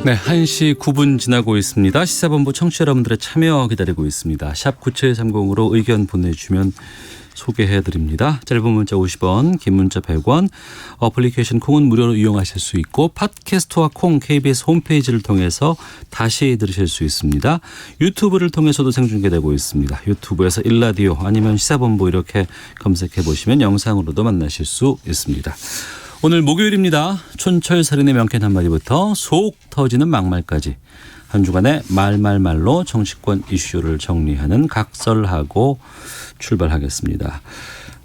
네, 1시 9분 지나고 있습니다. 시사본부 청취자 여러분들의 참여 기다리고 있습니다. 샵 9730으로 의견 보내주시면 소개해드립니다. 짧은 문자 50원, 긴 문자 100원, 어플리케이션 콩은 무료로 이용하실 수 있고 팟캐스트와 콩 KBS 홈페이지를 통해서 다시 들으실 수 있습니다. 유튜브를 통해서도 생중계되고 있습니다. 유튜브에서 일라디오 아니면 시사본부 이렇게 검색해 보시면 영상으로도 만나실 수 있습니다. 오늘 목요일입니다. 촌철살인의 명쾌한 한마디부터 속 터지는 막말까지 한 주간의 말말말로 정치권 이슈를 정리하는 각설하고 출발하겠습니다.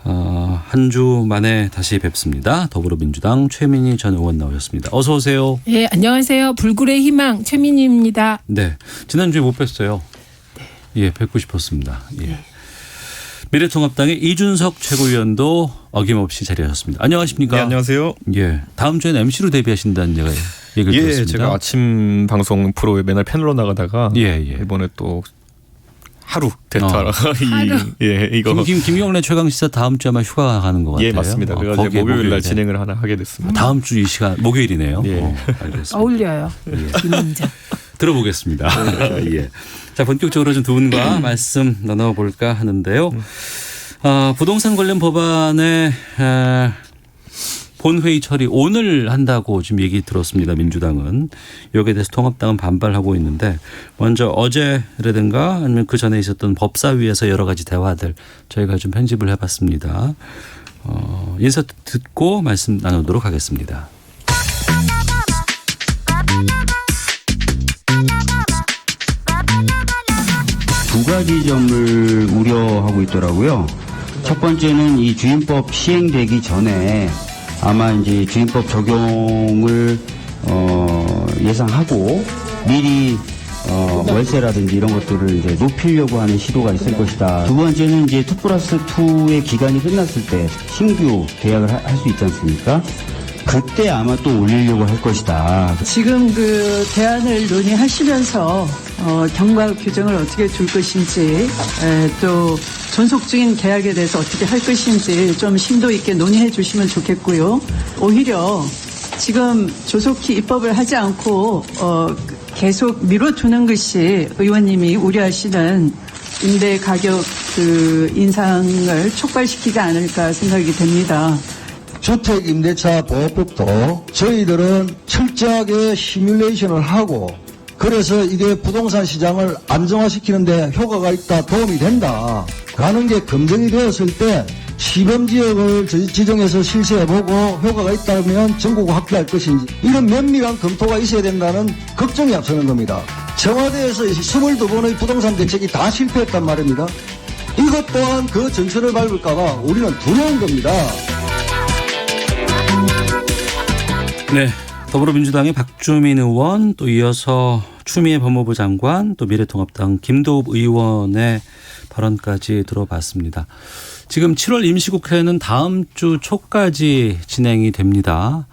한 주 만에 다시 뵙습니다. 더불어민주당 최민희 전 의원 나오셨습니다. 어서 오세요. 네, 안녕하세요. 불굴의 희망 최민희입니다. 네, 지난주에 못 뵀어요. 예, 뵙고 싶었습니다. 예. 네. 미래통합당의 이준석 최고위원도 어김없이 자리하셨습니다. 안녕하십니까? 네, 안녕하세요. 예, 다음 주에는 MC로 데뷔하신다는 얘기를 들었습니다. 예, 제가 아침 방송 프로에 맨날 패널로 나가다가 예. 이번에 또 하루 대타라 이거 김경래 최강시사 다음 주에 아마 휴가 가는 것 같아요. 예, 맞습니다. 그래서 목요일 날 진행을 하게 됐습니다. 다음 주 이 시간 목요일이네요. 예. 알겠습니다. 어울려요. 김은자. 들어보겠습니다. 예. 자, 본격적으로 좀 두 분과 말씀 나눠볼까 하는데요. 부동산 관련 법안의 본회의 처리 오늘 한다고 지금 얘기 들었습니다. 민주당은. 여기에 대해서 통합당은 반발하고 있는데 먼저 어제라든가 아니면 그 전에 있었던 법사위에서 여러 가지 대화들 저희가 좀 편집을 해봤습니다. 인사 듣고 말씀 나누도록 하겠습니다. 두 가지 점을 우려하고 있더라고요. 첫 번째는 이 주임법 시행되기 전에 아마 이제 주임법 적용을 예상하고 미리 월세라든지 이런 것들을 이제 높이려고 하는 시도가 있을 것이다. 두 번째는 이제 2+2의 기간이 끝났을 때 신규 계약을 할 수 있지 않습니까? 그때 아마 또 올리려고 할 것이다. 지금 그 대안을 논의하시면서 경과 규정을 어떻게 둘 것인지 또 존속적인 계약에 대해서 어떻게 할 것인지 좀 심도 있게 논의해 주시면 좋겠고요. 오히려 지금 조속히 입법을 하지 않고 계속 미뤄두는 것이 의원님이 우려하시는 임대 가격 그 인상을 촉발시키지 않을까 생각이 됩니다. 주택임대차 보호법도 저희들은 철저하게 시뮬레이션을 하고 그래서 이게 부동산 시장을 안정화시키는 데 효과가 있다, 도움이 된다 라는 게 검증이 되었을 때 시범지역을 지정해서 실시해보고 효과가 있다면 전국을 확대할 것인지 이런 면밀한 검토가 있어야 된다는 걱정이 앞서는 겁니다. 청와대에서 22번의 부동산 대책이 다 실패했단 말입니다. 이것 또한 그 전철을 밟을까 봐 우리는 두려운 겁니다. 네, 더불어민주당의 박주민 의원 또 이어서 추미애 법무부 장관 또 미래통합당 김도읍 의원의 발언까지 들어봤습니다. 지금 7월 임시국회는 다음 주 초까지 진행이 됩니다.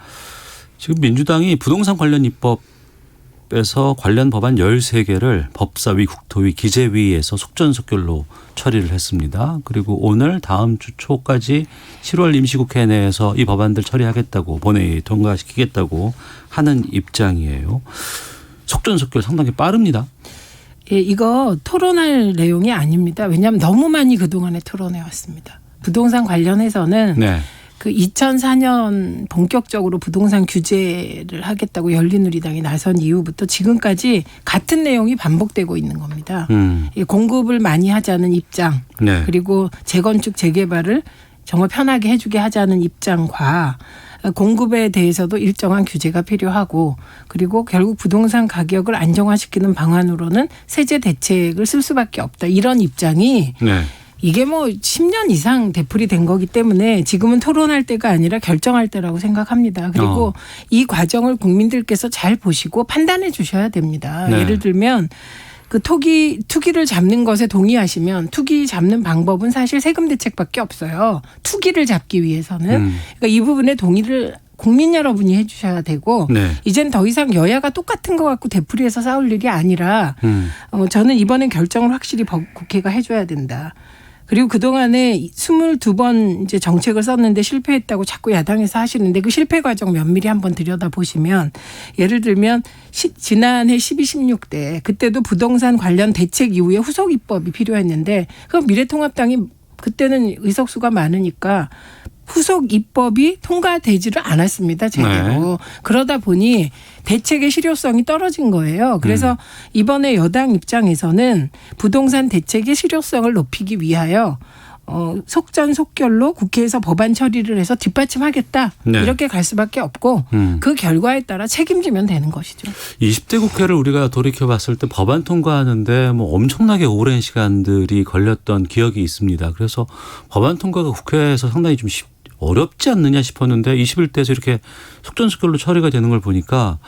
지금 민주당이 부동산 관련 입법에서 관련 법안 13개를 법사위, 국토위, 기재위에서 속전속결로 처리를 했습니다. 그리고 오늘 다음 주 초까지 7월 임시국회 내에서 이 법안들 처리하겠다고 본회의 통과시키겠다고 하는 입장이에요. 속전속결 상당히 빠릅니다. 예, 이거 토론할 내용이 아닙니다. 왜냐하면 너무 많이 그동안에 토론해 왔습니다. 부동산 관련해서는 네. 그 2004년 본격적으로 부동산 규제를 하겠다고 열린우리당이 나선 이후부터 지금까지 같은 내용이 반복되고 있는 겁니다. 공급을 많이 하자는 입장, 네. 그리고 재건축 재개발을 정말 편하게 해주게 하자는 입장과 공급에 대해서도 일정한 규제가 필요하고 그리고 결국 부동산 가격을 안정화시키는 방안으로는 세제 대책을 쓸 수밖에 없다. 이런 입장이 네. 이게 뭐 10년 이상 되풀이 된 거기 때문에 지금은 토론할 때가 아니라 결정할 때라고 생각합니다. 그리고 이 과정을 국민들께서 잘 보시고 판단해 주셔야 됩니다. 네. 예를 들면 그 투기를 잡는 것에 동의하시면 투기 잡는 방법은 사실 세금 대책밖에 없어요. 투기를 잡기 위해서는. 그러니까 이 부분에 동의를 국민 여러분이 해 주셔야 되고 네. 이젠 더 이상 여야가 똑같은 거 갖고 되풀이해서 싸울 일이 아니라 저는 이번엔 결정을 확실히 국회가 해 줘야 된다. 그리고 그동안에 22번 이제 정책을 썼는데 실패했다고 자꾸 야당에서 하시는데 그 실패 과정 면밀히 한번 들여다보시면 예를 들면 지난해 12, 16대 그때도 부동산 관련 대책 이후에 후속 입법이 필요했는데 그 미래통합당이 그때는 의석수가 많으니까 후속 입법이 통과되지를 않았습니다. 제대로. 그러다 보니 대책의 실효성이 떨어진 거예요. 그래서 이번에 여당 입장에서는 부동산 대책의 실효성을 높이기 위하여 속전속결로 국회에서 법안 처리를 해서 뒷받침하겠다. 네. 이렇게 갈 수밖에 없고 그 결과에 따라 책임지면 되는 것이죠. 20대 국회를 우리가 돌이켜봤을 때 법안 통과하는데 뭐 엄청나게 오랜 시간들이 걸렸던 기억이 있습니다. 그래서 법안 통과가 국회에서 상당히 좀 어렵지 않느냐 싶었는데 21대에서 이렇게 속전속결로 처리가 되는 걸 보니까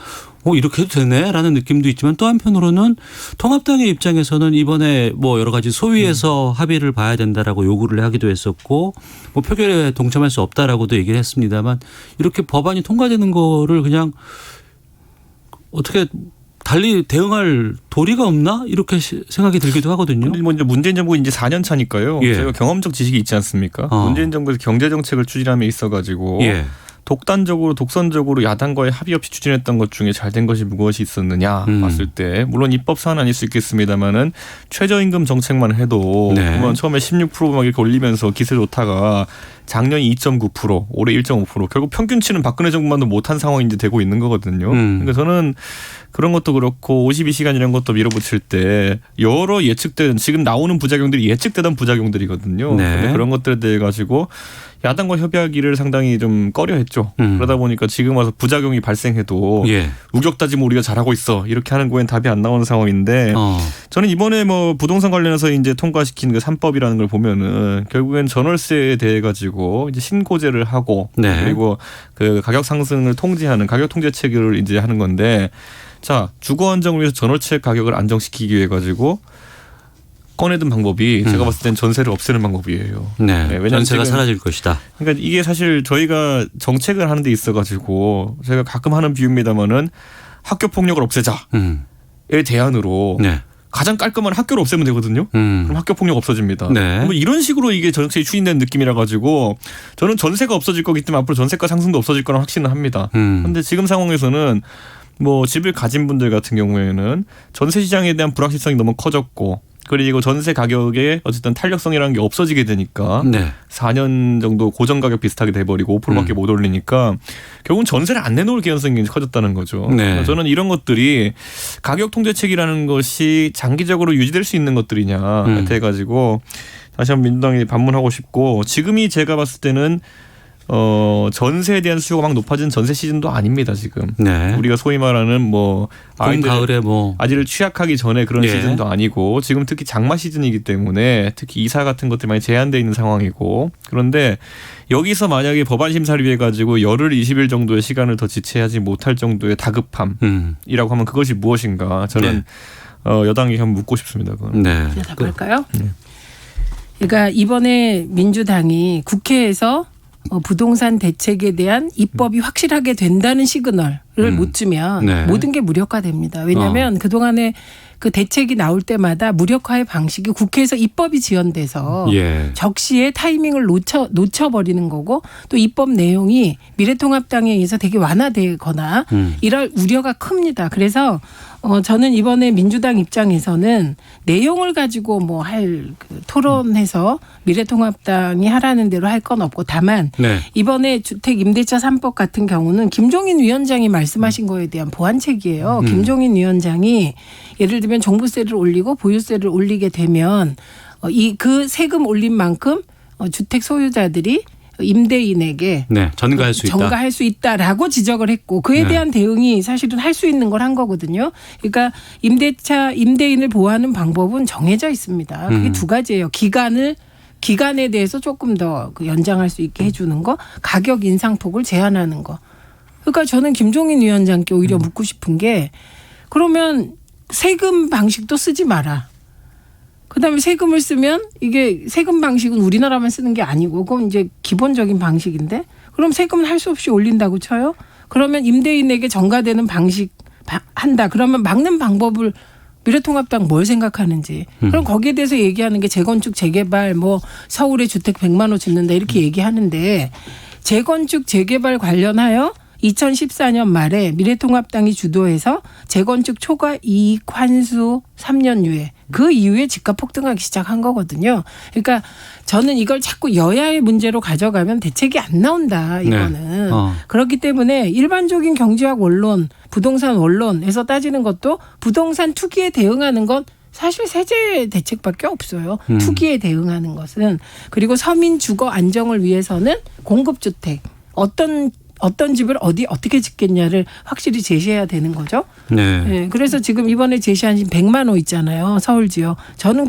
이렇게 해도 되네라는 느낌도 있지만 또 한편으로는 통합당의 입장에서는 이번에 뭐 여러 가지 소위에서 합의를 봐야 된다라고 요구를 하기도 했었고 뭐 표결에 동참할 수 없다라고도 얘기를 했습니다만 이렇게 법안이 통과되는 거를 그냥 어떻게 달리 대응할 도리가 없나 이렇게 생각이 들기도 하거든요. 근데 먼저 문재인 정부 이제 4년 차니까요. 예. 저희가 경험적 지식이 있지 않습니까? 문재인 정부에서 경제 정책을 추진함에 있어가지고 예. 독단적으로 독선적으로 야당과의 합의 없이 추진했던 것 중에 잘된 것이 무엇이 있었느냐 봤을 때 물론 입법 사안은 아닐 수 있겠습니다만은 최저임금 정책만 해도 네. 보면 처음에 16%막 이렇게 올리면서 기세 좋다가 작년 2.9% 올해 1.5% 결국 평균치는 박근혜 정부만도 못한 상황이 이제 되고 있는 거거든요. 그러니까 저는 그런 것도 그렇고 52시간 이런 것도 밀어붙일 때 여러 예측된 지금 나오는 부작용들이 예측되던 부작용들이거든요. 네. 근데 그런 것들에 대해 가지고 야당과 협의하기를 상당히 좀 꺼려했죠. 그러다 보니까 지금 와서 부작용이 발생해도 예. 우격다짐 우리가 잘하고 있어 이렇게 하는 거엔 답이 안 나오는 상황인데 저는 이번에 뭐 부동산 관련해서 이제 통과시킨 그 3법이라는 걸 보면은 결국엔 전월세에 대해 가지고 이제 신고제를 하고 네. 그리고 그 가격 상승을 통제하는 가격 통제책을 이제 하는 건데 자 주거 안정을 위해서 전월세 가격을 안정시키기 위해 가지고 꺼내든 방법이 제가 봤을 땐 전세를 없애는 방법이에요. 네. 왜냐하면 전세가 지금 사라질 것이다. 그러니까 이게 사실 저희가 정책을 하는 데 있어가지고 제가 가끔 하는 비유입니다마는 학교 폭력을 없애자의 대안으로 네. 가장 깔끔한 학교를 없애면 되거든요. 그럼 학교 폭력 없어집니다. 네. 뭐 이런 식으로 이게 정책이 추진된 느낌이라 가지고 저는 전세가 없어질 거기 때문에 앞으로 전세가 상승도 없어질 거란 확신을 합니다. 그런데 지금 상황에서는 뭐 집을 가진 분들 같은 경우에는 전세 시장에 대한 불확실성이 너무 커졌고 그리고 전세 가격에 어쨌든 탄력성이라는 게 없어지게 되니까 네. 4년 정도 고정 가격 비슷하게 돼버리고 5%밖에 못 올리니까 결국은 전세를 안 내놓을 개연성이 굉장히 커졌다는 거죠. 네. 저는 이런 것들이 가격 통제책이라는 것이 장기적으로 유지될 수 있는 것들이냐 해가지고 다시 한번 민주당에 반문하고 싶고 지금이 제가 봤을 때는 전세에 대한 수요가 막 높아진 전세 시즌도 아닙니다 지금. 네. 우리가 소위 말하는 뭐 봄 가을에 뭐 아이를 취약하기 전에 그런 예. 시즌도 아니고 지금 특히 장마 시즌이기 때문에 특히 이사 같은 것들이 많이 제한되어 있는 상황이고 그런데 여기서 만약에 법안 심사를 위해 가지고 열흘 20일 정도의 시간을 더 지체하지 못할 정도의 다급함이라고 하면 그것이 무엇인가 저는 여당에게 한번 묻고 싶습니다. 그건. 네. 대답할까요? 그러니까 이번에 민주당이 국회에서 부동산 대책에 대한 입법이 확실하게 된다는 시그널을 못 주면 네. 모든 게 무력화됩니다. 왜냐하면 그동안에 그 대책이 나올 때마다 무력화의 방식이 국회에서 입법이 지연돼서 예. 적시에 타이밍을 놓쳐버리는 거고 또 입법 내용이 미래통합당에 의해서 되게 완화되거나 이럴 우려가 큽니다. 그래서 저는 이번에 민주당 입장에서는 내용을 가지고 뭐 할 토론해서 미래통합당이 하라는 대로 할 건 없고 다만 네. 이번에 주택 임대차 3법 같은 경우는 김종인 위원장이 말씀하신 거에 대한 보완책이에요. 김종인 위원장이 예를 들면 종부세를 올리고 보유세를 올리게 되면 그 세금 올린 만큼 주택 소유자들이 임대인에게 네. 전가할 수 있다. 전가할 수 있다라고 지적을 했고 그에 대한 대응이 사실은 할 수 있는 걸 한 거거든요. 그러니까 임대인을 보호하는 방법은 정해져 있습니다. 그게 두 가지예요. 기간에 대해서 조금 더 연장할 수 있게 해주는 거, 가격 인상폭을 제한하는 거. 그러니까 저는 김종인 위원장께 오히려 묻고 싶은 게 그러면 세금 방식도 쓰지 마라. 그다음에 세금을 쓰면 이게 세금 방식은 우리나라만 쓰는 게 아니고 그건 이제 기본적인 방식인데 그럼 세금은 할 수 없이 올린다고 쳐요? 그러면 임대인에게 전가되는 방식 한다. 그러면 막는 방법을 미래통합당 뭘 생각하는지. 그럼 거기에 대해서 얘기하는 게 재건축, 재개발, 뭐 서울에 주택 100만 호 짓는다 이렇게 얘기하는데 재건축, 재개발 관련하여 2014년 말에 미래통합당이 주도해서 재건축 초과 이익 환수 3년 유예. 그 이후에 집값 폭등하기 시작한 거거든요. 그러니까 저는 이걸 자꾸 여야의 문제로 가져가면 대책이 안 나온다. 이거는. 네. 그렇기 때문에 일반적인 경제학 원론, 부동산 원론에서 따지는 것도 부동산 투기에 대응하는 건 사실 세제 대책밖에 없어요. 투기에 대응하는 것은. 그리고 서민 주거 안정을 위해서는 공급주택. 어떤 집을 어떻게 짓겠냐를 확실히 제시해야 되는 거죠. 네. 네, 그래서 지금 이번에 제시하신 100만 호 있잖아요. 서울 지역. 저는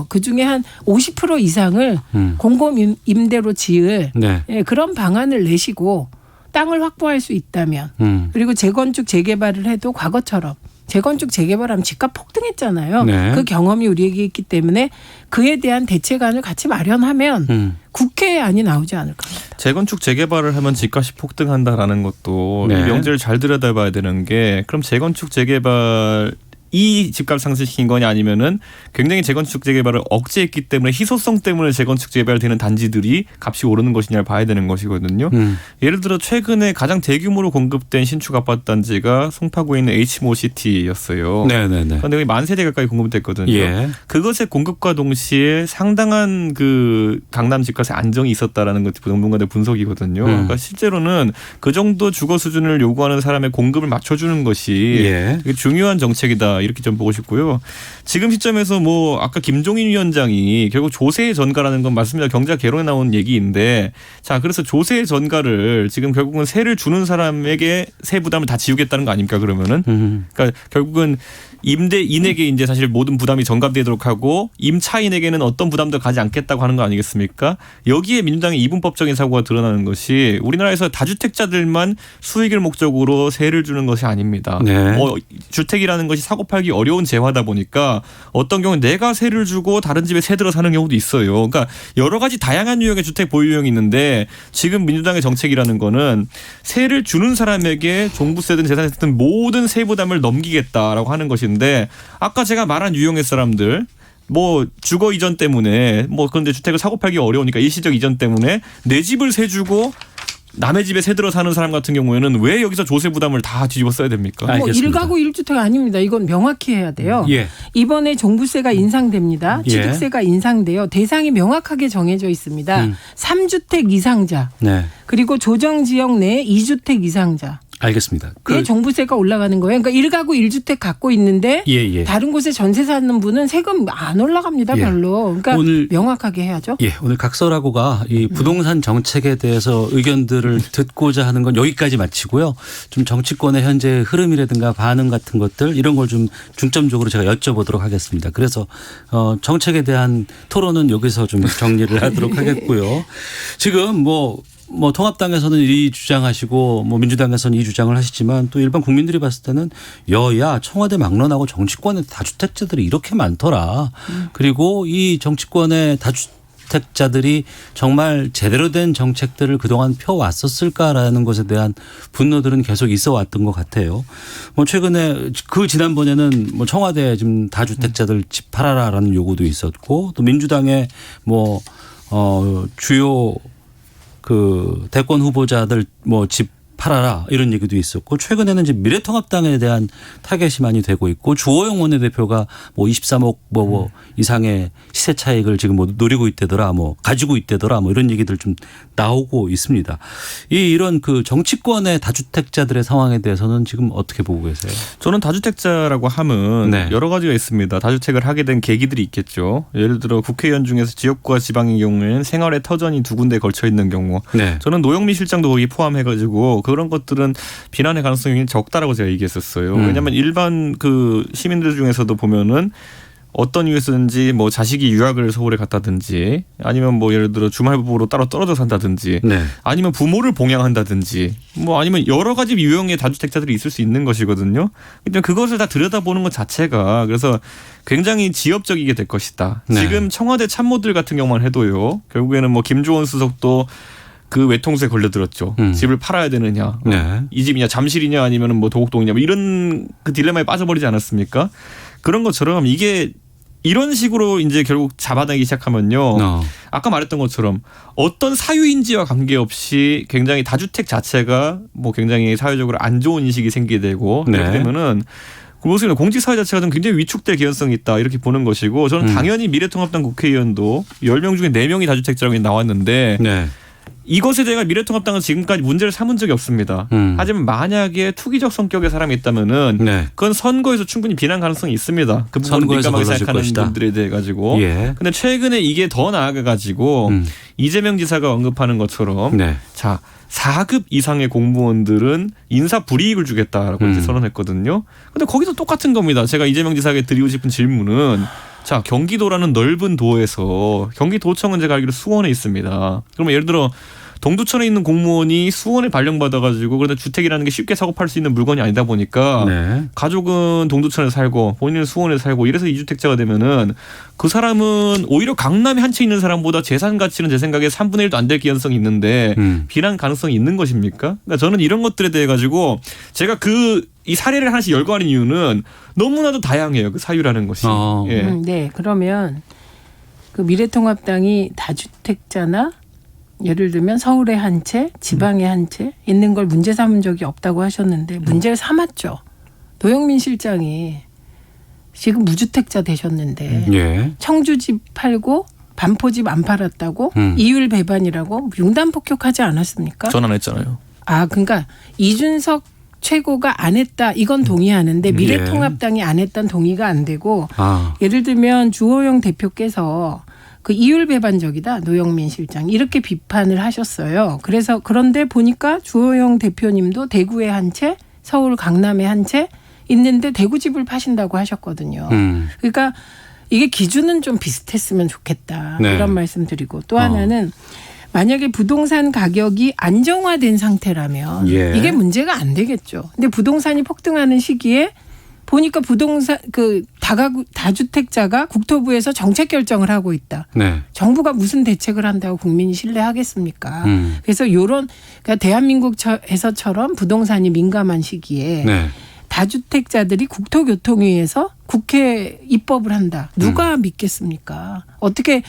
그중에 한 50% 이상을 공공 임대로 지을 네. 예, 그런 방안을 내시고 땅을 확보할 수 있다면 그리고 재건축 재개발을 해도 과거처럼 재건축 재개발하면 집값 폭등했잖아요. 네. 그 경험이 우리에게 있기 때문에 그에 대한 대책안을 같이 마련하면 국회안이 나오지 않을까 합니다. 재건축 재개발을 하면 집값이 폭등한다라는 것도 네. 이 명제를 잘 들여다봐야 되는 게 그럼 재건축 재개발 이 집값 상승시킨 거냐 아니면은 굉장히 재건축 재개발을 억제했기 때문에 희소성 때문에 재건축 재개발되는 단지들이 값이 오르는 것이냐를 봐야 되는 것이거든요. 예를 들어 최근에 가장 대규모로 공급된 신축 아파트 단지가 송파구에 있는 H모시티였어요. 네네네. 그런데 거기 10,000세대 가까이 공급됐거든요. 예. 그것의 공급과 동시에 상당한 그 강남 집값의 안정이 있었다라는 것이 전문가들 분석이거든요. 그러니까 실제로는 그 정도 주거 수준을 요구하는 사람의 공급을 맞춰주는 것이 예. 중요한 정책이다. 이렇게 좀 보고 싶고요. 지금 시점에서 뭐 아까 김종인 위원장이 결국 조세의 전가라는 건 맞습니다. 경제학 개론에 나온 얘기인데 자 그래서 조세의 전가를 지금 결국은 세를 주는 사람에게 세 부담을 다 지우겠다는 거 아닙니까 그러면은 그러니까 결국은 임대인에게 이제 사실 모든 부담이 전가되도록 하고 임차인에게는 어떤 부담도 가지 않겠다고 하는 거 아니겠습니까? 여기에 민주당의 이분법적인 사고가 드러나는 것이 우리나라에서 다주택자들만 수익을 목적으로 세를 주는 것이 아닙니다. 네. 주택이라는 것이 사고 팔기 어려운 재화다 보니까 어떤 경우는 내가 세를 주고 다른 집에 세 들어 사는 경우도 있어요. 그러니까 여러 가지 다양한 유형의 주택 보유 유형이 있는데 지금 민주당의 정책이라는 거는 세를 주는 사람에게 종부세든 재산세든 모든 세 부담을 넘기겠다라고 하는 것인데 아까 제가 말한 유형의 사람들 뭐 주거 이전 때문에 뭐 그런데 주택을 사고 팔기 어려우니까 일시적 이전 때문에 내 집을 세 주고 남의 집에 세 들어 사는 사람 같은 경우에는 왜 여기서 조세 부담을 다 뒤집어 써야 됩니까? 뭐 알겠습니다. 1가구 1주택 아닙니다. 이건 명확히 해야 돼요. 예. 이번에 종부세가 인상됩니다. 예. 취득세가 인상돼요. 대상이 명확하게 정해져 있습니다. 3주택 이상자 네. 그리고 조정지역 내 2주택 이상자. 알겠습니다. 그 종부세가 올라가는 거예요. 그러니까 1가구 1주택 갖고 있는데 예. 다른 곳에 전세 사는 분은 세금 안 올라갑니다. 예. 별로. 그러니까 오늘 명확하게 해야죠. 예, 오늘 각설하고가 이 부동산 정책에 대해서 의견들을 듣고자 하는 건 여기까지 마치고요. 좀 정치권의 현재 흐름이라든가 반응 같은 것들 이런 걸 좀 중점적으로 제가 여쭤보도록 하겠습니다. 그래서 정책에 대한 토론은 여기서 좀 정리를 하도록 하겠고요. 지금 뭐 통합당에서는 이 주장하시고 뭐 민주당에서는 이 주장을 하시지만 또 일반 국민들이 봤을 때는 여야 청와대 막론하고 정치권의 다주택자들이 이렇게 많더라. 그리고 이 정치권의 다주택자들이 정말 제대로 된 정책들을 그동안 펴왔었을까라는 것에 대한 분노들은 계속 있어 왔던 것 같아요. 뭐 최근에 그 지난번에는 뭐 청와대 지금 다주택자들 집 팔아라라는 요구도 있었고 또 민주당의 뭐 주요 그 대권 후보자들 뭐 집 팔아라 이런 얘기도 있었고 최근에는 이제 미래통합당에 대한 타겟이 많이 되고 있고 주호영 원내대표가 뭐 23억 뭐 이상의 시세 차익을 지금 뭐 노리고 있다더라 뭐 가지고 있다더라 뭐 이런 얘기들 좀 나오고 있습니다. 이런 그 정치권의 다주택자들의 상황에 대해서는 지금 어떻게 보고 계세요? 저는 다주택자라고 하면 네. 여러 가지가 있습니다. 다주택을 하게 된 계기들이 있겠죠. 예를 들어 국회의원 중에서 지역구와 지방의 경우에는 생활의 터전이 두 군데에 걸쳐 있는 경우. 네. 저는 노영민 실장도 거기 포함해가지고 그런 것들은 비난의 가능성이 적다라고 제가 얘기했었어요. 왜냐하면 일반 그 시민들 중에서도 보면은 어떤 이유에서든지 뭐 자식이 유학을 서울에 갔다든지 아니면 뭐 예를 들어 주말부부로 따로 떨어져 산다든지 네. 아니면 부모를 봉양한다든지 뭐 아니면 여러 가지 유형의 다주택자들이 있을 수 있는 것이거든요. 근데 그것을 다 들여다보는 것 자체가 그래서 굉장히 지엽적이게 될 것이다. 네. 지금 청와대 참모들 같은 경우만 해도요. 결국에는 뭐 김조원 수석도 그 외통수에 걸려들었죠. 집을 팔아야 되느냐. 네. 이 집이냐 잠실이냐 아니면 뭐 도곡동이냐 뭐 이런 그 딜레마에 빠져버리지 않았습니까? 그런 것처럼 이게 이런 식으로 이제 결국 잡아내기 시작하면요. 아까 말했던 것처럼 어떤 사유인지와 관계없이 굉장히 다주택 자체가 뭐 굉장히 사회적으로 안 좋은 인식이 생기게 되고 그렇게 되면은 무슨 공직사회 자체가 좀 굉장히 위축될 개연성이 있다 이렇게 보는 것이고 저는 당연히 미래통합당 국회의원도 10명 중에 4명이 다주택자라고 나왔는데 네. 이것에 대해 미래통합당은 지금까지 문제를 삼은 적이 없습니다. 하지만 만약에 투기적 성격의 사람이 있다면은 네. 그건 선거에서 충분히 비난 가능성이 있습니다. 그 부분을 선거에서 민감하게 걸러질 생각하는 것이다. 분들에 대해 가지고. 예. 근데 최근에 이게 더 나아가 가지고 이재명 지사가 언급하는 것처럼 네. 자 4급 이상의 공무원들은 인사 불이익을 주겠다라고 이제 선언했거든요. 근데 거기도 똑같은 겁니다. 제가 이재명 지사에게 드리고 싶은 질문은 자 경기도라는 넓은 도에서 경기도청은 제가 알기로 수원에 있습니다. 그러면 예를 들어 동두천에 있는 공무원이 수원에 발령받아가지고 그런데 주택이라는 게 쉽게 사고 팔 수 있는 물건이 아니다 보니까 네. 가족은 동두천에 살고 본인은 수원에 살고 이래서 이주택자가 되면은 그 사람은 오히려 강남에 한 채 있는 사람보다 재산 가치는 제 생각에 3분의 1도 안 될 개연성이 있는데 비난 가능성이 있는 것입니까? 그러니까 저는 이런 것들에 대해 가지고 제가 이 사례를 하나씩 열거하는 이유는 너무나도 다양해요. 그 사유라는 것이. 예. 네. 그러면 그 미래통합당이 다주택자나 예를 들면 서울에 한 채, 지방에 한 채 있는 걸 문제 삼은 적이 없다고 하셨는데 문제를 삼았죠. 노영민 실장이 지금 무주택자 되셨는데 예. 청주집 팔고 반포집 안 팔았다고 이율 배반이라고 융단 폭격하지 않았습니까? 전 안 했잖아요. 아, 그러니까 이준석 최고가 안 했다 이건 동의하는데 미래통합당이 안 했다는 동의가 안 되고 예를 들면 주호영 대표께서 그 이율 배반적이다 노영민 실장 이렇게 비판을 하셨어요. 그래서 그런데 보니까 주호영 대표님도 대구에 한 채, 서울 강남에 한 채 있는데 대구 집을 파신다고 하셨거든요. 그러니까 이게 기준은 좀 비슷했으면 좋겠다 네. 이런 말씀드리고 또 하나는 만약에 부동산 가격이 안정화된 상태라면 예. 이게 문제가 안 되겠죠. 근데 부동산이 폭등하는 시기에 보니까 부동산 다주택자가 국토부에서 정책 결정을 하고 있다. 네. 정부가 무슨 대책을 한다고 국민이 신뢰하겠습니까? 그래서 그러니까 대한민국에서처럼 부동산이 민감한 시기에 네. 다주택자들이 국토교통위에서 국회 입법을 한다. 누가 믿겠습니까? 어떻게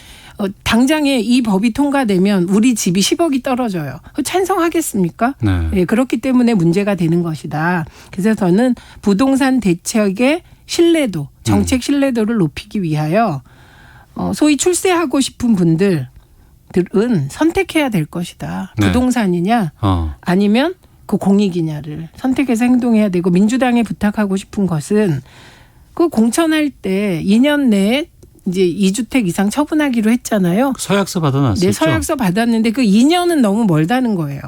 당장에 이 법이 통과되면 우리 집이 10억이 떨어져요. 찬성하겠습니까? 네. 예, 그렇기 때문에 문제가 되는 것이다. 그래서 저는 부동산 대책의 신뢰도, 정책 신뢰도를 높이기 위하여 소위 출세하고 싶은 분들은 선택해야 될 것이다. 네. 부동산이냐 아니면 그 공익이냐를 선택해서 행동해야 되고 민주당에 부탁하고 싶은 것은 그 공천할 때 2년 내에 이제 2주택 이상 처분하기로 했잖아요. 서약서 받아놨었죠. 네, 서약서 받았는데 그 2년은 너무 멀다는 거예요.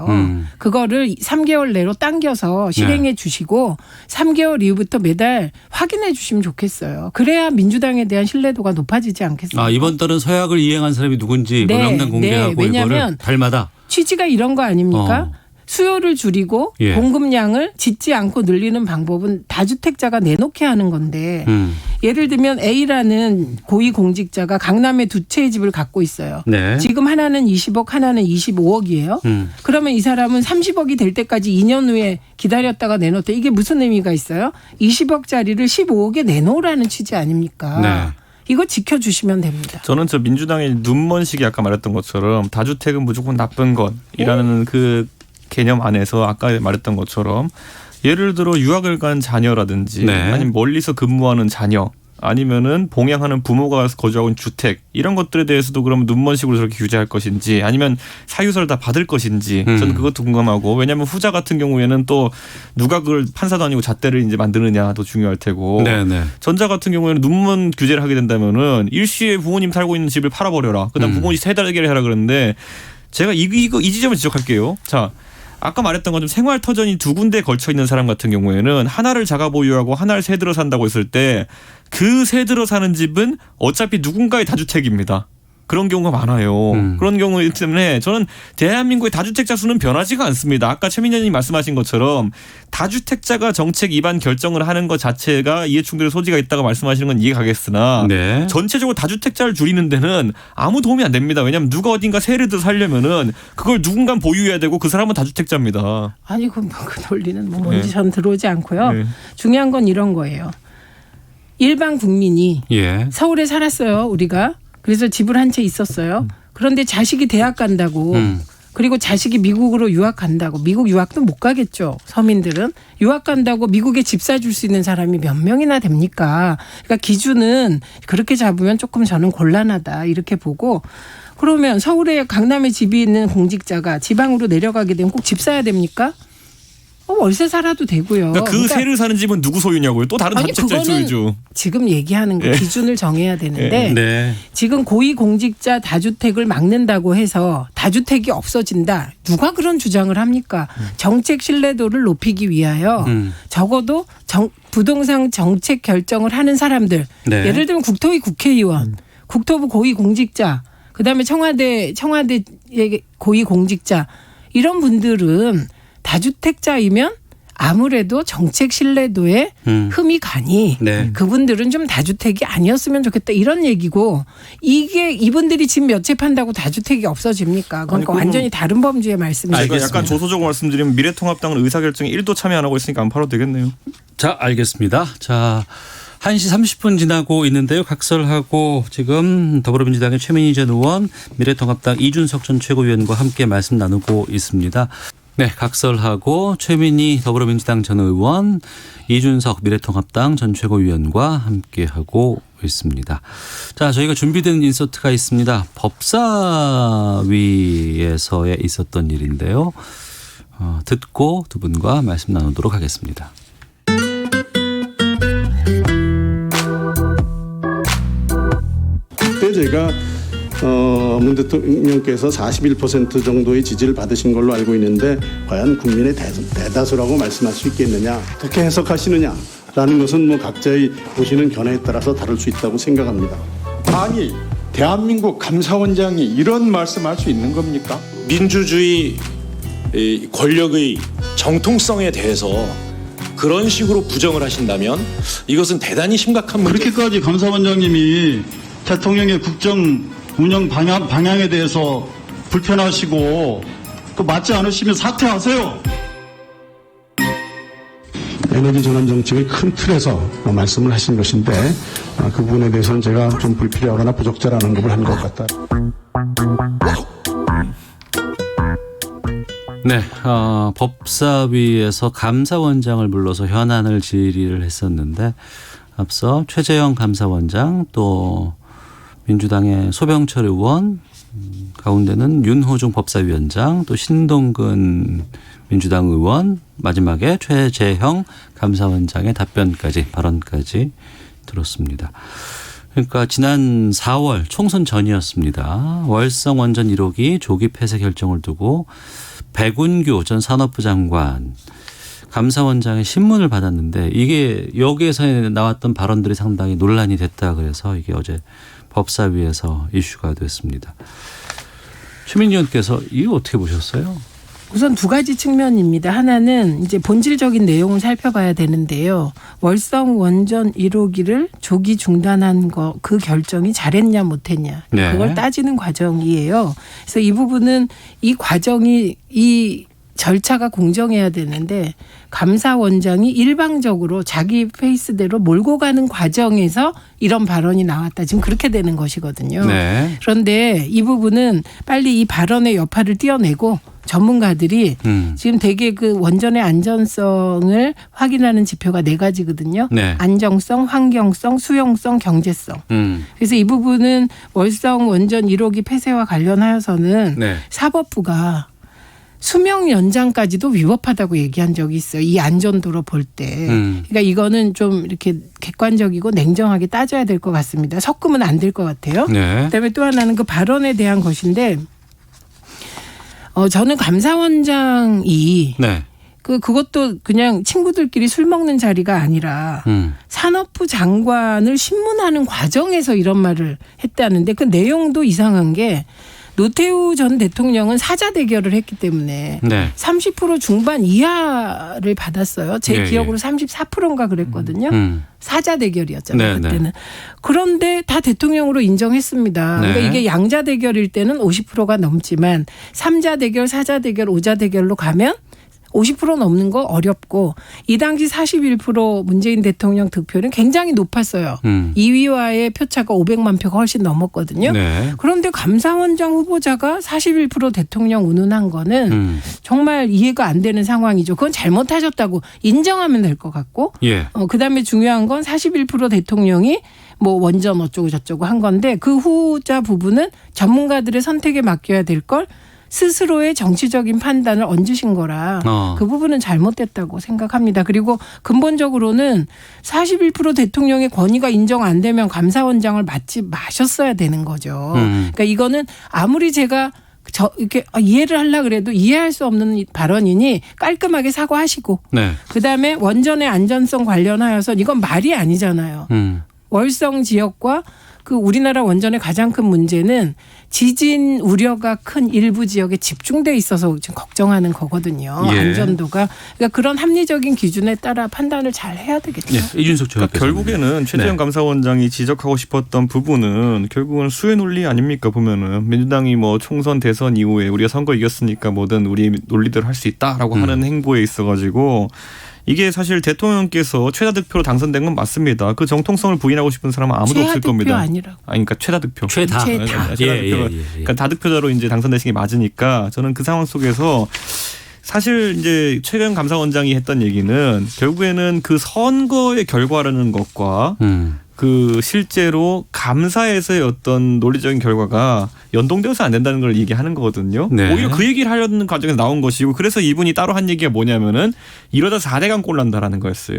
그거를 3개월 내로 당겨서 실행해 주시고 3개월 이후부터 매달 확인해 주시면 좋겠어요. 그래야 민주당에 대한 신뢰도가 높아지지 않겠습니까? 이번 달은 서약을 이행한 사람이 누군지 네, 명단 공개하고 왜냐하면 이거를 달마다. 취지가 이런 거 아닙니까? 수요를 줄이고 예. 공급량을 짓지 않고 늘리는 방법은 다주택자가 내놓게 하는 건데 예를 들면 A라는 고위공직자가 강남에 2채의 집을 갖고 있어요. 네. 지금 하나는 20억 하나는 25억이에요. 그러면 이 사람은 30억이 될 때까지 2년 후에 기다렸다가 내놓대. 이게 무슨 의미가 있어요? 20억짜리를 15억에 내놓으라는 취지 아닙니까? 네. 이거 지켜주시면 됩니다. 저는 저 민주당의 눈먼식이 아까 말했던 것처럼 다주택은 무조건 나쁜 것이라는 그 개념 안에서 아까 말했던 것처럼 예를 들어 유학을 간 자녀라든지 네. 아니면 멀리서 근무하는 자녀 아니면은 봉양하는 부모가 거주하고 있는 주택 이런 것들에 대해서도 그러면 눈먼식으로 저렇게 규제할 것인지 아니면 사유서를 다 받을 것인지 저는 그것도 궁금하고 왜냐하면 후자 같은 경우에는 또 누가 그걸 판사도 아니고 잣대를 이제 만드느냐도 중요할 테고 네네. 전자 같은 경우에는 눈먼 규제를 하게 된다면은 일시에 부모님 살고 있는 집을 팔아버려라. 그다음 부모님 세달계를 해라 그러는데 제가 이 지점을 지적할게요. 자. 아까 말했던 것처럼 생활 터전이 2군데에 걸쳐 있는 사람 같은 경우에는 하나를 자가 보유하고 하나를 세 들어 산다고 했을 때 그 세 들어 사는 집은 어차피 누군가의 다주택입니다. 그런 경우가 많아요. 그런 경우 때문에 저는 대한민국의 다주택자 수는 변하지가 않습니다. 아까 최민현님 말씀하신 것처럼 다주택자가 정책 위반 결정을 하는 것 자체가 이해충돌의 소지가 있다고 말씀하시는 건 이해가 가겠으나 네. 전체적으로 다주택자를 줄이는 데는 아무 도움이 안 됩니다. 왜냐하면 누가 어딘가 세를 들어 살려면은 그걸 누군가 보유해야 되고 그 사람은 다주택자입니다. 아니 그 논리는 뭔지 전 들어오지 않고요. 네. 중요한 건 이런 거예요. 일반 국민이 예. 서울에 살았어요. 우리가. 그래서 집을 한 채 있었어요. 그런데 자식이 대학 간다고 그리고 자식이 미국으로 유학 간다고. 미국 유학도 못 가겠죠. 서민들은. 유학 간다고 미국에 집 사줄 수 있는 사람이 몇 명이나 됩니까? 그러니까 기준은 그렇게 잡으면 조금 저는 곤란하다 이렇게 보고 그러면 서울에 강남에 집이 있는 공직자가 지방으로 내려가게 되면 꼭 집 사야 됩니까? 월세 살아도 되고요. 그러니까 세를 사는 집은 누구 소유냐고요? 또 다른 아니, 다주택자 그거는 소유죠. 지금 얘기하는 거 기준을 정해야 되는데 네. 지금 고위공직자 다주택을 막는다고 해서 다주택이 없어진다. 누가 그런 주장을 합니까? 정책 신뢰도를 높이기 위하여 적어도 부동산 정책 결정을 하는 사람들. 네. 예를 들면 국토위 국회의원, 국토부 고위공직자, 그다음에 청와대의 고위공직자 이런 분들은 다주택자이면 아무래도 정책 신뢰도에 흠이 가니 네. 그분들은 좀 다주택이 아니었으면 좋겠다 이런 얘기고 이게 이분들이 집 몇 채 판다고 다주택이 없어집니까? 그러니까 아니, 완전히 다른 범주의 말씀이죠. 제가 약간 조소적으로 말씀드리면 미래통합당은 의사결정에 1도 참여 안 하고 있으니까 안 팔아도 되겠네요. 자, 알겠습니다. 자, 1시 30분 지나고 있는데요. 각설하고 지금 더불어민주당의 최민희 전 의원, 미래통합당 이준석 전 최고위원과 함께 말씀 나누고 있습니다. 네, 각설하고 최민희 더불어민주당 전 의원, 이준석 미래통합당 전 최고위원과 함께하고 있습니다. 자, 저희가 준비된 인서트가 있습니다. 법사위에서에 있었던 일인데요. 듣고 두 분과 말씀 나누도록 하겠습니다. 그때 제가 문 대통령께서 41% 정도의 지지를 받으신 걸로 알고 있는데 과연 국민의 대다수라고 말씀할 수 있겠느냐, 어떻게 해석하시느냐라는 것은 뭐 각자의 보시는 견해에 따라서 다를 수 있다고 생각합니다. 아니, 대한민국 감사원장이 이런 말씀할 수 있는 겁니까? 민주주의 권력의 정통성에 대해서 그런 식으로 부정을 하신다면 이것은 대단히 심각한 문제. 그렇게까지 감사원장님이 대통령의 국정 운영 방향에 대해서 불편하시고 그 맞지 않으시면 사퇴하세요. 에너지 전환 정책의 큰 틀에서 말씀을 하신 것인데 그 부분에 대해서는 제가 좀 불필요하거나 부적절한 언급을 한 것 같다. 네, 법사위에서 감사원장을 불러서 현안을 질의를 했었는데 앞서 최재형 감사원장 또 민주당의 소병철 의원 가운데는 윤호중 법사위원장 또 신동근 민주당 의원 마지막에 최재형 감사원장의 답변까지 발언까지 들었습니다. 그러니까 지난 4월 총선 전이었습니다. 월성 원전 1호기 조기 폐쇄 결정을 두고 백운규 전 산업부 장관 감사원장의 신문을 받았는데 이게 여기에서 나왔던 발언들이 상당히 논란이 됐다 그래서 이게 어제 법사위에서 이슈가 됐습니다. 최민희 의원께서 이거 어떻게 보셨어요? 우선 두 가지 측면입니다. 하나는 이제 본질적인 내용을 살펴봐야 되는데요. 월성 원전 1호기를 조기 중단한 거 그 결정이 잘했냐 못했냐 네. 그걸 따지는 과정이에요. 그래서 이 부분은 이 과정이 이 절차가 공정해야 되는데 감사원장이 일방적으로 자기 페이스대로 몰고 가는 과정에서 이런 발언이 나왔다. 지금 그렇게 되는 것이거든요. 네. 그런데 이 부분은 빨리 이 발언의 여파를 띄어내고 전문가들이 지금 되게 그 원전의 안전성을 확인하는 지표가 4가지거든요. 네. 안정성, 환경성, 수용성, 경제성. 그래서 이 부분은 월성 원전 1호기 폐쇄와 관련하여서는 네. 사법부가 수명 연장까지도 위법하다고 얘기한 적이 있어요. 이 안전도로 볼 때. 그러니까 이거는 좀 이렇게 객관적이고 냉정하게 따져야 될 것 같습니다. 섞으면 안 될 것 같아요. 네. 그다음에 또 하나는 그 발언에 대한 것인데 저는 감사원장이 네. 그것도 그냥 친구들끼리 술 먹는 자리가 아니라 산업부 장관을 신문하는 과정에서 이런 말을 했다는데 그 내용도 이상한 게 노태우 전 대통령은 사자 대결을 했기 때문에 네. 30% 중반 이하를 받았어요. 제 예, 기억으로 34%인가 그랬거든요. 사자 대결이었잖아요. 네, 그때는. 네. 그런데 다 대통령으로 인정했습니다. 네. 그러니까 이게 양자 대결일 때는 50%가 넘지만 3자 대결, 4자 대결, 5자 대결로 가면 50% 넘는 거 어렵고 이 당시 41% 문재인 대통령 득표는 굉장히 높았어요. 2위와의 표차가 500만 표가 훨씬 넘었거든요. 네. 그런데 감사원장 후보자가 41% 대통령 운운한 거는 정말 이해가 안 되는 상황이죠. 그건 잘못하셨다고 인정하면 될 것 같고 예. 그다음에 중요한 건 41% 대통령이 뭐 원전 어쩌고 저쩌고 한 건데 그 후자 부분은 전문가들의 선택에 맡겨야 될 걸 스스로의 정치적인 판단을 얹으신 거라 그 부분은 잘못됐다고 생각합니다. 그리고 근본적으로는 41% 대통령의 권위가 인정 안 되면 감사원장을 맡지 마셨어야 되는 거죠. 그러니까 이거는 아무리 제가 이렇게 이해를 하려고 그래도 이해할 수 없는 발언이니 깔끔하게 사과하시고 네. 그다음에 원전의 안전성 관련하여서 이건 말이 아니잖아요. 월성 지역과 그 우리나라 원전의 가장 큰 문제는 지진 우려가 큰 일부 지역에 집중돼 있어서 지금 걱정하는 거거든요. 예. 안전도가. 그러니까 그런 합리적인 기준에 따라 판단을 잘 해야 되겠죠. 예. 이준석 그러니까 결국에는 최재형 감사원장이 지적하고 싶었던 부분은 결국은 수혜 논리 아닙니까 보면은 민주당이 뭐 총선 대선 이후에 우리가 선거 이겼으니까 뭐든 우리 논리대로 할 수 있다라고 하는 행보에 있어가지고 이게 사실 대통령께서 최다 득표로 당선된 건 맞습니다. 그 정통성을 부인하고 싶은 사람은 아무도 없을 겁니다. 최다 득표 아니라고. 그러니까 최다 득표. 최다. 그러니까 다득표자로 이제 당선되신 게 맞으니까 저는 그 상황 속에서 사실 이제 최재형 감사원장이 했던 얘기는 결국에는 그 선거의 결과라는 것과 그 실제로 감사에서의 어떤 논리적인 결과가 연동되어서 안 된다는 걸 얘기하는 거거든요. 네. 오히려 그 얘기를 하려는 과정에서 나온 것이고 그래서 이분이 따로 한 얘기가 뭐냐면은 이러다 4대강 꼴난다라는 거였어요.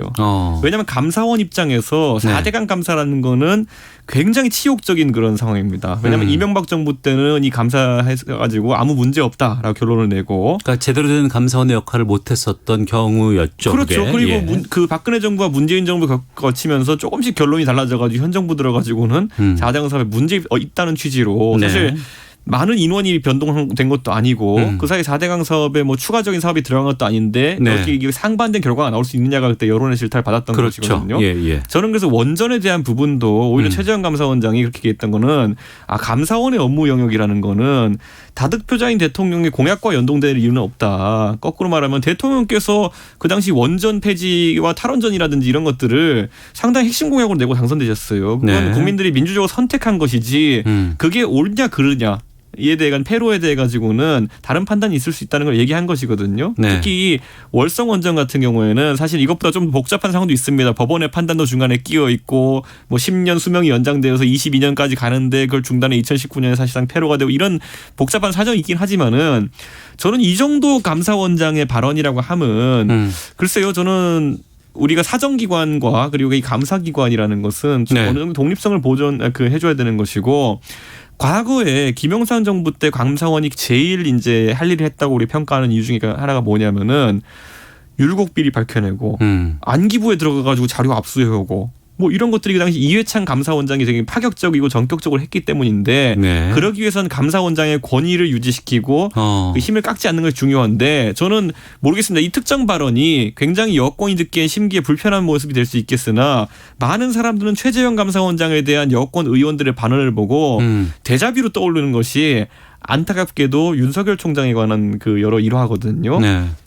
왜냐하면 감사원 입장에서 4대강 감사라는 거는 굉장히 치욕적인 그런 상황입니다. 왜냐하면 이명박 정부 때는 이 감사해가지고 아무 문제 없다라고 결론을 내고. 그러니까 제대로 된 감사원의 역할을 못했었던 경우였죠. 그렇죠. 그게. 그리고 예. 그 박근혜 정부와 문재인 정부 거치면서 조금씩 결론이 달라져가지고 현 정부 들어가지고는 4대강 사업에 문제 있다는 취지로 사실 많은 인원이 변동된 것도 아니고 그 사이 4대강 사업에 뭐 추가적인 사업이 들어간 것도 아닌데 어떻게 이게 상반된 결과가 나올 수 있느냐가 그때 여론의 질타를 받았던 그렇죠. 것이거든요. 예. 저는 그래서 원전에 대한 부분도 오히려 최재형 감사원장이 그렇게 얘기했던 거는 감사원의 업무 영역이라는 거는 다득표자인 대통령의 공약과 연동될 이유는 없다. 거꾸로 말하면 대통령께서 그 당시 원전 폐지와 탈원전이라든지 이런 것들을 상당히 핵심 공약으로 내고 당선되셨어요. 그건 국민들이 민주적으로 선택한 것이지 그게 옳냐 그르냐. 이에 대한 패로에 대해 가지고는 다른 판단이 있을 수 있다는 걸 얘기한 것이거든요. 특히 월성 원전 같은 경우에는 사실 이것보다 좀 복잡한 상황도 있습니다. 법원의 판단도 중간에 끼어 있고 뭐 10년 수명이 연장되어서 22년까지 가는데 그걸 중단에 2019년에 사실상 패로가 되고 이런 복잡한 사정이 있긴 하지만은 저는 이 정도 감사원장의 발언이라고 하면 글쎄요 저는 우리가 사정기관과 그리고 이 감사기관이라는 것은 어느 정도 독립성을 해줘야 되는 것이고 과거에 김영삼 정부 때 감사원이 제일 이제 할 일을 했다고 우리 평가하는 이유 중에 하나가 뭐냐면은 율곡 비리 밝혀내고 안기부에 들어가가지고 자료 압수해오고 뭐 이런 것들이 그 당시 이회창 감사원장이 되게 파격적이고 전격적으로 했기 때문인데 그러기 위해서는 감사원장의 권위를 유지시키고 그 힘을 깎지 않는 것이 중요한데 저는 모르겠습니다. 이 특정 발언이 굉장히 여권이 듣기엔 심기에 불편한 모습이 될 수 있겠으나 많은 사람들은 최재형 감사원장에 대한 여권 의원들의 반응을 보고 데자뷰로 떠오르는 것이 안타깝게도 윤석열 총장에 관한 그 여러 일화거든요.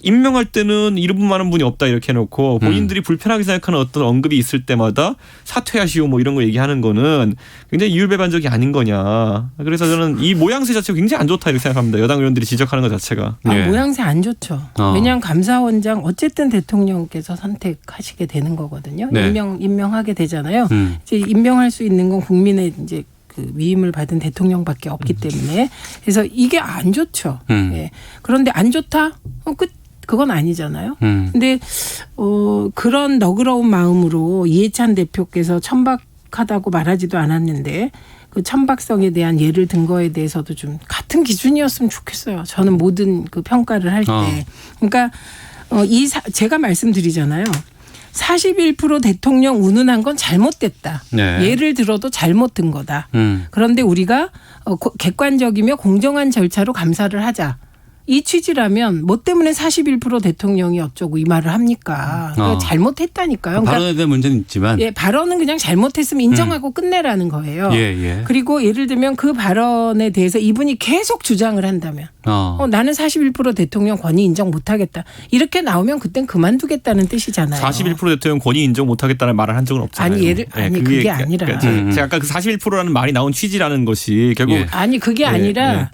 임명할 때는 이름 많은 분이 없다 이렇게 해놓고 본인들이 불편하게 생각하는 어떤 언급이 있을 때마다 사퇴하시오 뭐 이런 거 얘기하는 거는 굉장히 이율배반적이 아닌 거냐. 그래서 저는 이 모양새 자체가 굉장히 안 좋다 이렇게 생각합니다. 여당 의원들이 지적하는 것 자체가. 모양새 안 좋죠. 왜냐하면 감사원장 어쨌든 대통령께서 선택하시게 되는 거거든요. 임명하게 되잖아요. 이제 임명할 수 있는 건 국민의 이제 그 위임을 받은 대통령밖에 없기 때문에 그래서 이게 안 좋죠. 예. 그런데 안 좋다? 그건 아니잖아요. 근데 그런 너그러운 마음으로 이해찬 대표께서 천박하다고 말하지도 않았는데 그 천박성에 대한 예를 든 거에 대해서도 좀 같은 기준이었으면 좋겠어요. 저는 모든 그 평가를 할 때. 그러니까 제가 말씀드리잖아요. 41% 대통령 운운한 건 잘못됐다. 예를 들어도 잘못 든 거다. 그런데 우리가 객관적이며 공정한 절차로 감사를 하자. 이 취지라면 뭐 때문에 41% 대통령이 어쩌고 이 말을 합니까? 그러니까 잘못했다니까요. 그러니까 발언에 대한 문제는 있지만 예, 발언은 그냥 잘못했으면 인정하고 끝내라는 거예요. 예. 그리고 예를 들면 그 발언에 대해서 이분이 계속 주장을 한다면 나는 41% 대통령 권위 인정 못하겠다. 이렇게 나오면 그땐 그만두겠다는 뜻이잖아요. 41% 대통령 권위 인정 못하겠다는 말을 한 적은 없잖아요. 아니 그게 아니라. 제가 아까 그 41%라는 말이 나온 취지라는 것이 결국 아니 그게 아니라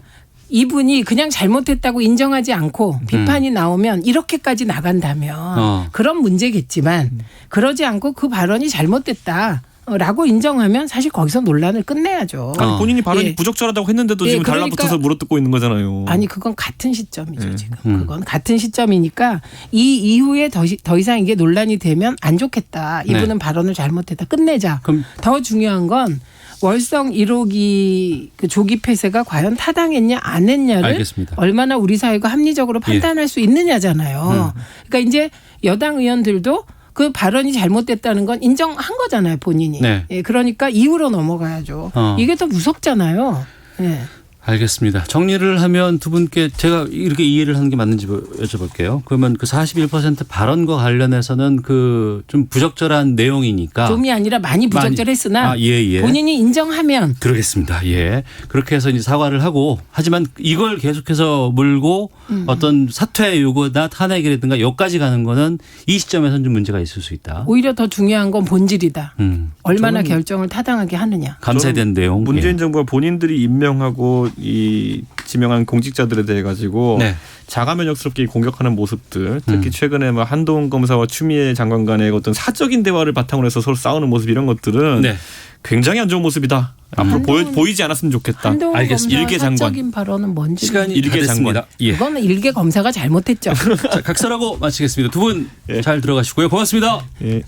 이분이 그냥 잘못했다고 인정하지 않고 비판이 나오면 이렇게까지 나간다면 그런 문제겠지만 그러지 않고 그 발언이 잘못됐다라고 인정하면 사실 거기서 논란을 끝내야죠. 아니, 본인이 발언이 부적절하다고 했는데도 지금 그러니까, 달라붙어서 물어뜯고 있는 거잖아요. 아니 그건 같은 시점이죠 지금. 그건 같은 시점이니까 이 이후에 더 이상 이게 논란이 되면 안 좋겠다. 이분은 발언을 잘못했다. 끝내자. 그럼 더 중요한 건 월성 1호기 그 조기 폐쇄가 과연 타당했냐 안 했냐를 알겠습니다. 얼마나 우리 사회가 합리적으로 판단할 수 있느냐잖아요. 그러니까 이제 여당 의원들도 그 발언이 잘못됐다는 건 인정한 거잖아요, 본인이. 네. 예, 그러니까 이후로 넘어가야죠. 이게 더 무섭잖아요. 예. 알겠습니다. 정리를 하면 두 분께 제가 이렇게 이해를 하는 게 맞는지 여쭤볼게요. 그러면 그 41% 발언과 관련해서는 그 좀 부적절한 내용이니까 좀이 아니라 많이 부적절했으나 본인이 인정하면 그러겠습니다. 예. 그렇게 해서 이제 사과를 하고 하지만 이걸 계속해서 물고 어떤 사퇴 요구나 탄핵이라든가 여기까지 가는 거는 이 시점에서는 좀 문제가 있을 수 있다. 오히려 더 중요한 건 본질이다. 얼마나 결정을 타당하게 하느냐. 감사에 대한 내용. 문재인 정부가 본인들이 임명하고 이 지명한 공직자들에 대해 가지고 자가면역스럽게 공격하는 모습들, 특히 최근에 뭐 한동훈 검사와 추미애 장관 간의 어떤 사적인 대화를 바탕으로 해서 서로 싸우는 모습 이런 것들은 굉장히 안 좋은 모습이다. 앞으로 보이지 않았으면 좋겠다. 한동훈 알겠습니다. 검사 일개 장관. 사적인 발언은 뭔지 시간이 일개 됐습니다. 예. 그거는 일개 검사가 잘못했죠. 자, 각설하고 마치겠습니다. 두 분 잘 들어가시고요. 고맙습니다. 예.